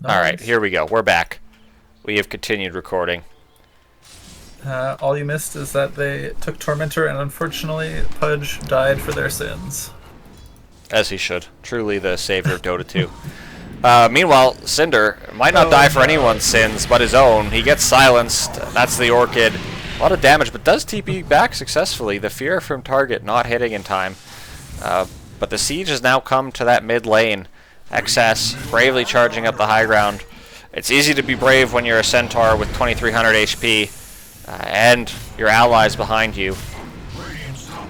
Alright, Nice. here we go. We're back. We have continued recording. All you missed is that they took Tormentor, and unfortunately, Pudge died for their sins. As he should. Truly the savior of Dota 2. Meanwhile, Cinder might not Oh die for no. anyone's sins but his own. He gets silenced. That's the Orchid. A lot of damage, but does TP back successfully. The fear from target not hitting in time. But the siege has now come to that mid lane. XS bravely charging up the high ground. It's easy to be brave when you're a Centaur with 2300 HP and your allies behind you.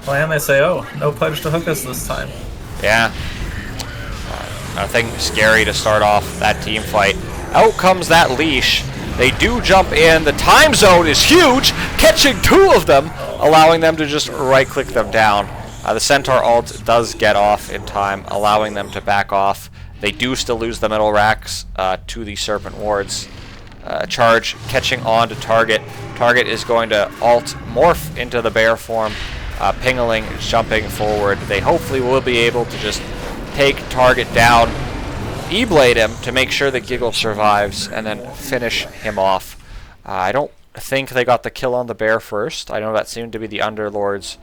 Well, and they say, oh, no Pudge to hook us this time. Yeah. Nothing scary to start off that team fight. Out comes that leash. They do jump in. The time zone is huge, catching two of them, allowing them to just right-click them down. The Centaur ult does get off in time, allowing them to back off. They do still lose the middle racks to the Serpent Wards. Charge catching on to Target. Target is going to ult morph into the bear form. Pingling jumping forward. They hopefully will be able to just take Target down, E-blade him to make sure that Giggle survives, and then finish him off. I don't think they got the kill on the bear first. I know that seemed to be the Underlord's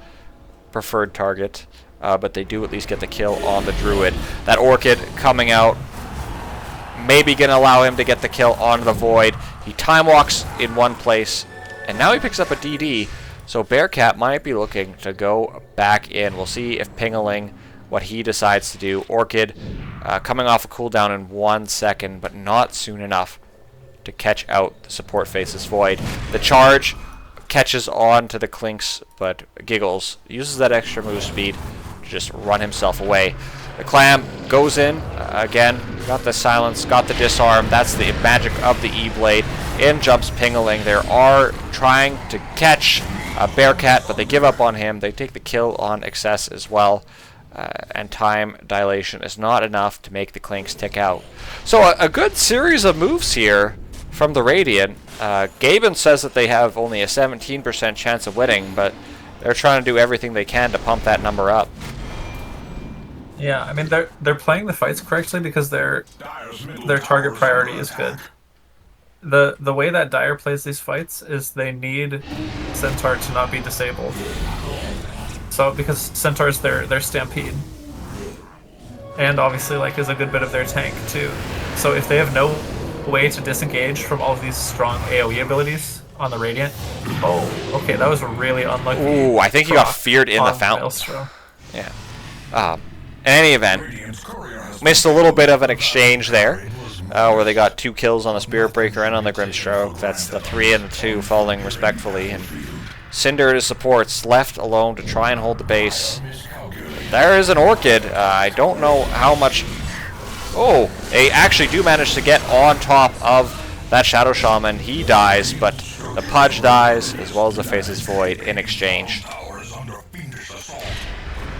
preferred target, but they do at least get the kill on the Druid. That Orchid coming out, maybe going to allow him to get the kill on the Void. He time walks in one place, and now he picks up a DD. So Bearcat might be looking to go back in. We'll see if Pingling, what he decides to do. Orchid coming off a cooldown in 1 second, but not soon enough to catch out the support face's Void. The charge catches on to the Clinks, but Giggles uses that extra move speed to just run himself away. The Clam goes in, again, got the silence, got the disarm. That's the magic of the E-blade. In jumps Pingling. They are trying to catch Bearcat, but they give up on him. They take the kill on Excess as well. And time dilation is not enough to make the Clinks tick out. So a good series of moves here from the Radiant. Gaben says that they have only a 17% chance of winning, but they're trying to do everything they can to pump that number up. Yeah, I mean they're playing the fights correctly because their target priority is good. The way that Dire plays these fights is they need Centaur to not be disabled. So because Centaur's their stampede, and obviously like is a good bit of their tank too. So if they have no way to disengage from all of these strong AoE abilities on the Radiant, oh, okay, that was a really unlucky. Ooh, I think he got feared in the fountain. Maelstrom. Yeah. In any event, missed a little bit of an exchange there, where they got 2 kills on the Spirit Breaker and on the Grimstroke. That's the 3 and the 2 falling respectfully. And Cinder and his supports left alone to try and hold the base. There is an Orchid. I don't know how much... Oh, they actually do manage to get on top of that Shadow Shaman. He dies, but the Pudge dies, as well as the Face's Void in exchange.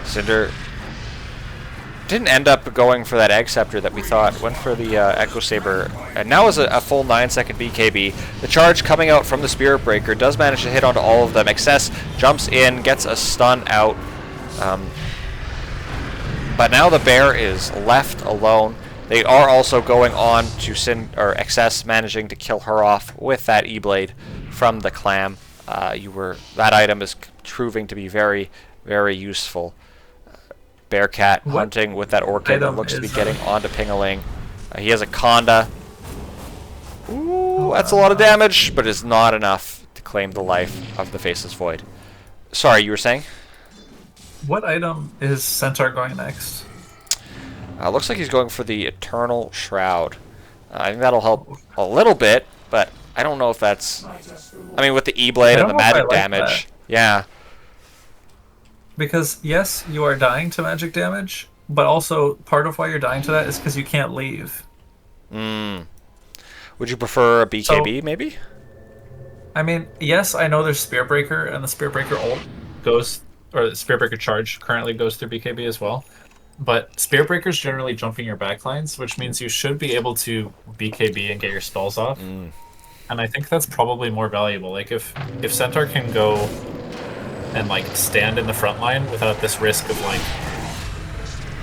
Cinder didn't end up going for that Egg Scepter that we thought. Went for the Echo Saber. And now is a full 9-second BKB. The charge coming out from the Spirit Breaker does manage to hit onto all of them. Excess jumps in, gets a stun out. But now the bear is left alone. They are also going on to Excess, managing to kill her off with that E-blade from the Clam. That item is proving to be very, very useful. Bearcat hunting with that Orchid that looks to be getting onto Pingling. He has a Conda. Ooh, that's a lot of damage, but it's not enough to claim the life of the Faceless Void. Sorry, you were saying? What item is Centaur going next? Looks like he's going for the Eternal Shroud. I think that'll help a little bit, but I don't know if that's... I mean, with the E-blade and the magic damage. Yeah. Because, yes, you are dying to magic damage, but also part of why you're dying to that is because you can't leave. Would you prefer a BKB, maybe? I mean, yes, I know there's Spirit Breaker, and the Spirit Breaker ult goes... Or the Spirit Breaker charge currently goes through BKB as well. But Spirit Breaker's generally jumping your backlines, which means you should be able to BKB and get your spells off. And I think that's probably more valuable. Like, if Centaur can go and like stand in the front line without this risk of like,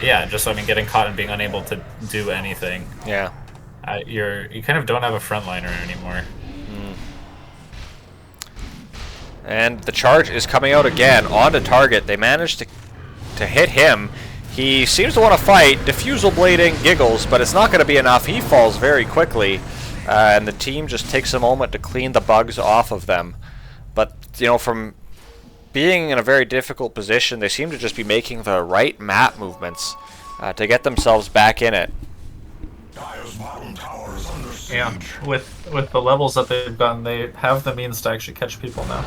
yeah, just I mean getting caught and being unable to do anything. Yeah. You kind of don't have a frontliner anymore. And the charge is coming out again onto target. They managed to hit him. He seems to want to fight. Diffusal blading Giggles, but it's not going to be enough. He falls very quickly, and the team just takes a moment to clean the bugs off of them. But, you know, from being in a very difficult position, they seem to just be making the right map movements to get themselves back in it. Yeah, with the levels that they've done, they have the means to actually catch people now.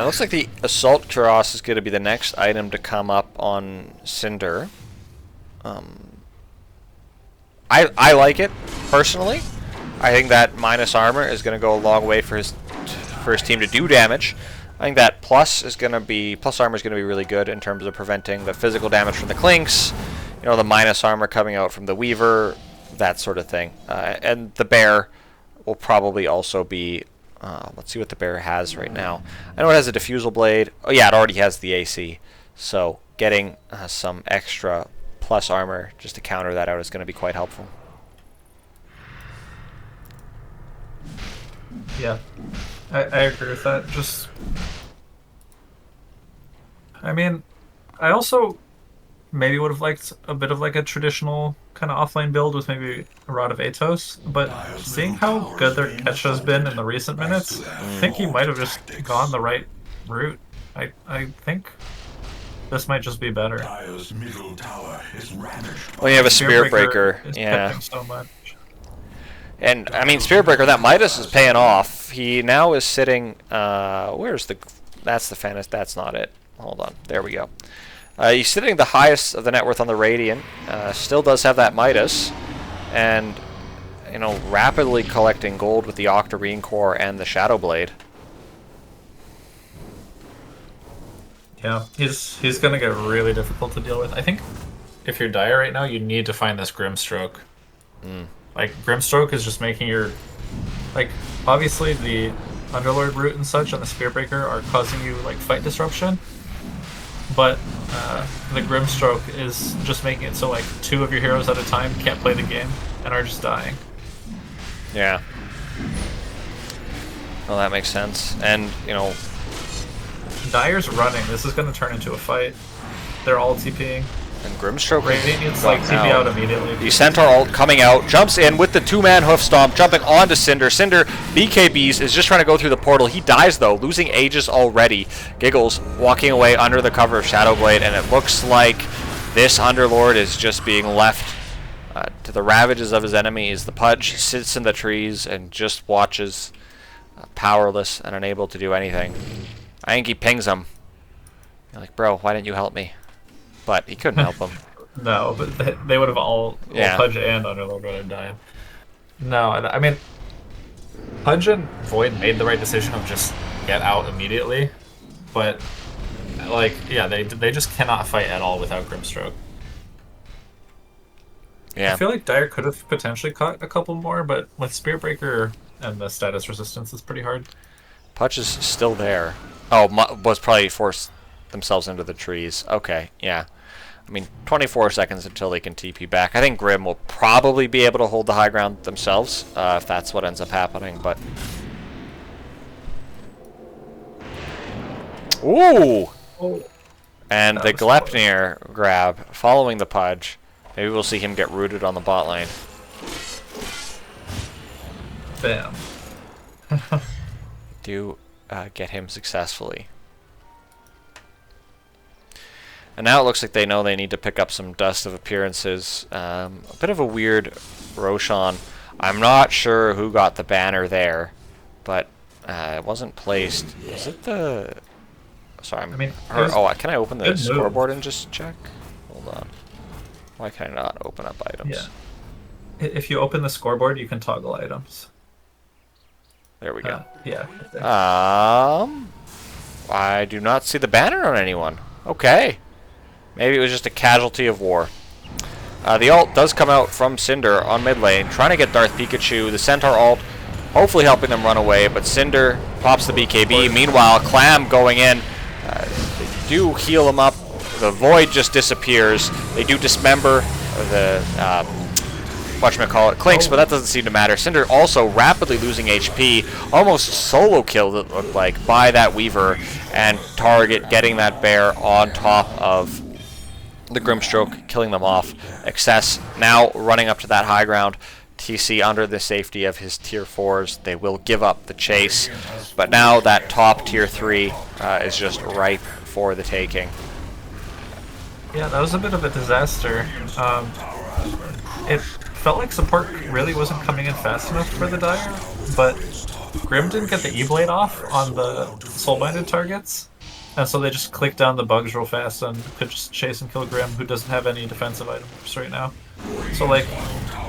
Looks like the Assault Cuirass is going to be the next item to come up on Cinder. I like it, personally. I think that minus armor is going to go a long way for his team to do damage. I think that plus armor is going to be really good in terms of preventing the physical damage from the Clinks, you know, the minus armor coming out from the Weaver, that sort of thing. And the Bear will probably also be... let's see what the Bear has right now. I know it has a Diffusal Blade. Oh yeah, it already has the AC. So getting some extra plus armor just to counter that out is going to be quite helpful. Yeah, I agree with that. I mean, I also maybe would have liked a bit of like a traditional kind of offlane build with maybe a Rod of Atos, but seeing how good their catch has been in the recent minutes, I think he might have just gone the right route. I think this might just be better. Well, you have a Spirit Breaker, yeah. So much. And I mean, Spirit Breaker, that Midas is paying off. He now is sitting. Where's the? That's the Fantas. That's not it. Hold on. There we go. He's sitting the highest of the net worth on the Radiant. Still does have that Midas, and you know, rapidly collecting gold with the Octarine Core and the Shadow Blade. Yeah, he's gonna get really difficult to deal with. I think if you're Dire right now, you need to find this Grimstroke. Like, Grimstroke is just making your... Like, obviously the Underlord route and such and the Spearbreaker are causing you, like, fight disruption. But the Grimstroke is just making it so, like, 2 of your heroes at a time can't play the game and are just dying. Yeah. Well, that makes sense. And, you know... Dire's running. This is going to turn into a fight. They're all TPing. And Grimstroke needs like TP out immediately. The Centaur ult coming out, jumps in with the 2-man hoof stomp, jumping onto Cinder. Cinder, BKBs, is just trying to go through the portal. He dies though, losing Aegis already. Giggles walking away under the cover of Shadowblade, and it looks like this Underlord is just being left to the ravages of his enemies. The Pudge sits in the trees and just watches, powerless and unable to do anything. I think he pings him. You're like, bro, why didn't you help me? But he couldn't help him. No, but they would have all Pudge and Underlord would have died. No, I mean, Pudge and Void made the right decision of just get out immediately, but like, yeah, they just cannot fight at all without Grimstroke. Yeah. I feel like Dire could have potentially caught a couple more, but with Spearbreaker and the status resistance, it's pretty hard. Pudge is still there. Oh, was probably forced themselves into the trees. Okay, yeah. I mean, 24 seconds until they can TP back. I think Grim will probably be able to hold the high ground themselves, if that's what ends up happening, but... Ooh! Oh. And the Gleipnir grab, following the Pudge. Maybe we'll see him get rooted on the bot lane. Bam. Do get him successfully. And now it looks like they know they need to pick up some dust of appearances. A bit of a weird Roshan. I'm not sure who got the banner there, but it wasn't placed. Is it the... Sorry, can I open the scoreboard and just check? Hold on. Why can I not open up items? Yeah. If you open the scoreboard, you can toggle items. There we go. Yeah. I do not see the banner on anyone. Okay. Maybe it was just a casualty of war. The ult does come out from Cinder on mid lane, trying to get Darth Pikachu. The Centaur ult hopefully helping them run away, but Cinder pops the BKB. Meanwhile, Clam going in. They do heal him up. The Void just disappears. They do dismember the whatchamacallit, Clinks, but that doesn't seem to matter. Cinder also rapidly losing HP, almost solo killed, it looked like, by that Weaver, and Target getting that bear on top of the Grimstroke, killing them off. Excess now running up to that high ground. TC under the safety of his tier 4s. They will give up the chase, but now that top tier 3 is just ripe for the taking. Yeah, that was a bit of a disaster. It felt like support really wasn't coming in fast enough for the Dire, but Grim didn't get the E-Blade off on the soul-minded targets, and so they just clicked down the bugs real fast and could just chase and kill Grim, who doesn't have any defensive items right now. So, like,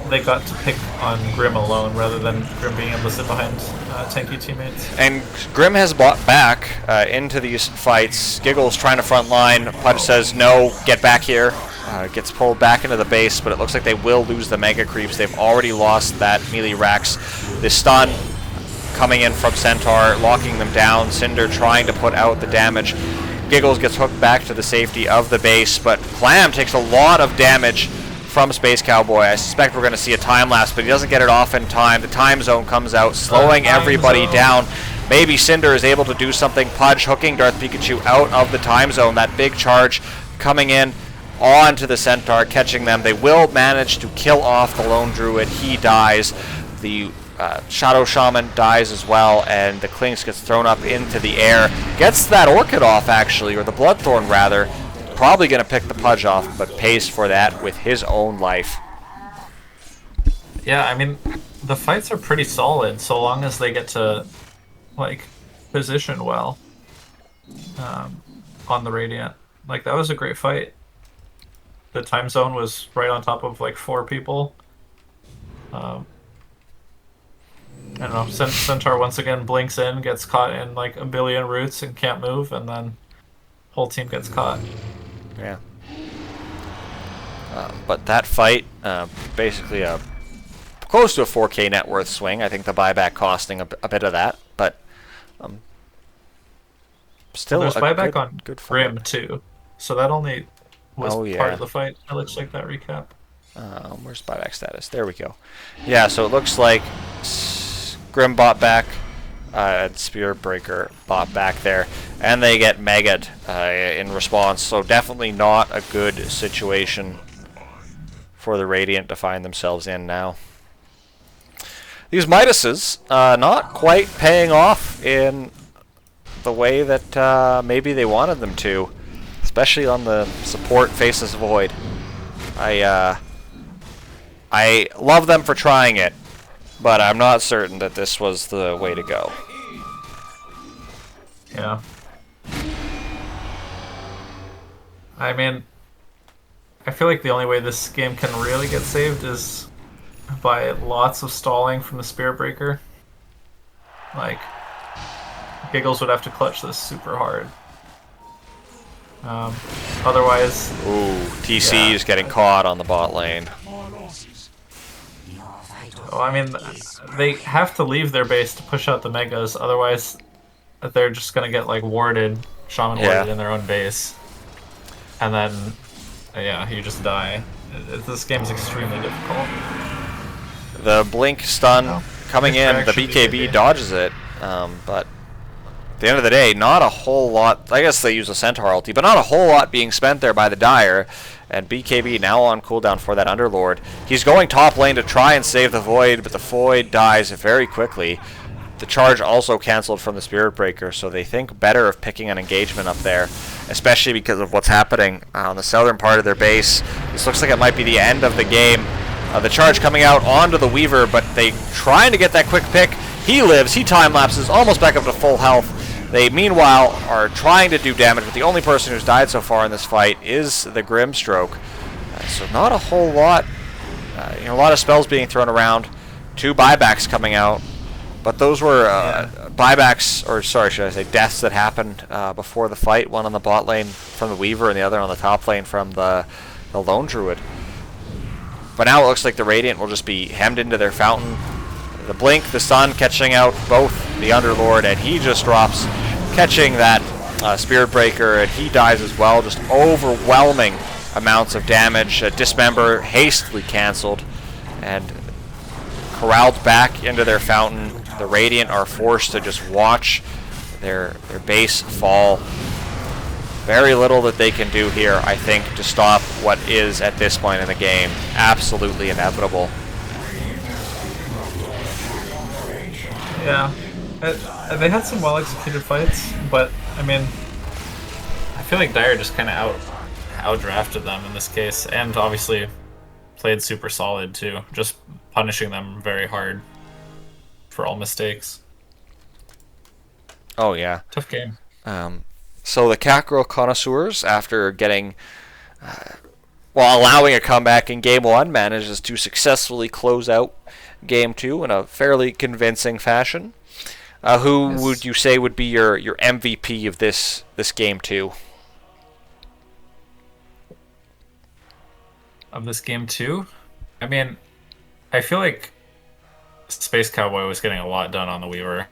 they got to pick on Grim alone rather than Grim being able to sit behind tanky teammates. And Grim has bought back into these fights. Giggles trying to front line. Pudge says, no, get back here. Gets pulled back into the base, but it looks like they will lose the Mega Creeps. They've already lost that melee Rex. The stun coming in from Centaur, locking them down. Cinder trying to put out the damage. Giggles gets hooked back to the safety of the base, but Clam takes a lot of damage from Space Cowboy. I suspect we're going to see a time lapse, but he doesn't get it off in time. The time zone comes out, slowing everybody down. Maybe Cinder is able to do something. Pudge hooking Darth Pikachu out of the time zone. That big charge coming in onto the Centaur, catching them. They will manage to kill off the Lone Druid. He dies. The Shadow Shaman dies as well, and the Clinks gets thrown up into the air. Gets that Orchid off, actually, or the Bloodthorn, rather. Probably going to pick the Pudge off, but pays for that with his own life. Yeah, I mean, the fights are pretty solid so long as they get to, like, position well on the Radiant. Like, that was a great fight. The time zone was right on top of, like, 4 people. I don't know, Centaur once again blinks in, gets caught in, like, a billion roots and can't move, and then whole team gets caught. Yeah. But that fight, basically close to a 4K net worth swing. I think the buyback costing a bit of that, but still there's buyback on good Grim too, so that only was Oh, yeah. part of the fight. It looks like that recap. Where's buyback status? There we go. Yeah, so it looks like Grim bought back, and Spirit Breaker bought back there, and they get mega'd in response. So definitely not a good situation for the Radiant to find themselves in now. These Midases not quite paying off in the way that maybe they wanted them to, especially on the support Faceless Void. I love them for trying it, but I'm not certain that this was the way to go. Yeah. I mean, I feel like the only way this game can really get saved is by lots of stalling from the Spirit Breaker. Like, Giggles would have to clutch this super hard. Otherwise... Ooh, TC is getting caught on the bot lane. Oh, I mean, they have to leave their base to push out the Megas, otherwise they're just gonna get, like, warded, Shaman warded in their own base. And then, yeah, you just die. This game's extremely difficult. The blink stun coming in, the BKB dodges it, but at the end of the day, not a whole lot. I guess they use a Centaur ulti, but not a whole lot being spent there by the Dire. And BKB now on cooldown for that Underlord. He's going top lane to try and save the Void, but the Void dies very quickly. The charge also cancelled from the Spirit Breaker, so they think better of picking an engagement up there, especially because of what's happening on the southern part of their base. This looks like it might be the end of the game. The charge coming out onto the Weaver, but they trying to get that quick pick. He lives, he time lapses, almost back up to full health. They, meanwhile, are trying to do damage, but the only person who's died so far in this fight is the Grimstroke. So not a whole lot. A lot of spells being thrown around. 2 buybacks coming out. But those were buybacks, or sorry, should I say deaths that happened before the fight. One on the bot lane from the Weaver and the other on the top lane from the Lone Druid. But now it looks like the Radiant will just be hemmed into their fountain. The blink, the stun, catching out both the Underlord, and he just drops, catching that Spirit Breaker, and he dies as well. Just overwhelming amounts of damage. Dismember hastily cancelled, and corralled back into their fountain. The Radiant are forced to just watch their base fall. Very little that they can do here, I think, to stop what is, at this point in the game, absolutely inevitable. Yeah. They had some well-executed fights, but, I mean... I feel like Dire just kind of outdrafted them in this case, and obviously played super solid too, just punishing them very hard for all mistakes. Oh, yeah. Tough game. So the Catgirl Connoisseurs, after getting... while allowing a comeback in Game 1, manages to successfully close out Game 2 in a fairly convincing fashion. Who Yes. would you say would be your MVP of this Game 2? Of this game too, I mean, I feel like Space Cowboy was getting a lot done on the Weaver.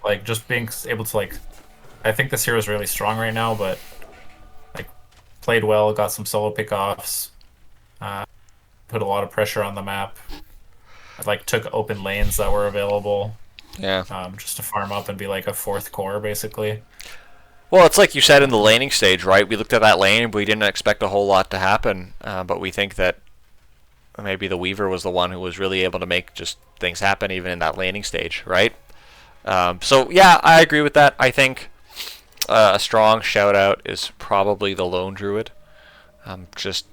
Like, just being able to, like, I think this hero is really strong right now, but, like, played well, got some solo pickoffs, put a lot of pressure on the map, like, took open lanes that were available, Yeah. just to farm up and be, like, a fourth core, basically. Well, it's like you said in the laning stage, right? We looked at that lane, but we didn't expect a whole lot to happen. But we think that maybe the Weaver was the one who was really able to make just things happen even in that laning stage, right? So, yeah, I agree with that. I think a strong shout-out is probably the Lone Druid. Just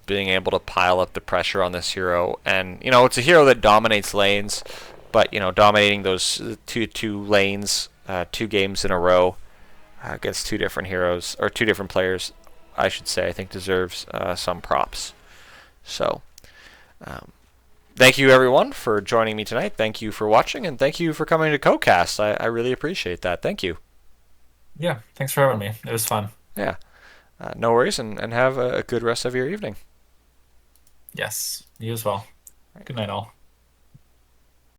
being able to pile up the pressure on this hero. And, you know, it's a hero that dominates lanes, but, you know, dominating those two lanes 2 games in a row against 2 different heroes, or 2 different players, I should say, I think deserves some props. So, thank you everyone for joining me tonight. Thank you for watching, and thank you for coming to CoCast. I really appreciate that. Thank you. Yeah, thanks for having me. It was fun. Yeah. No worries, and have a good rest of your evening. Yes, you as well. Good night, all.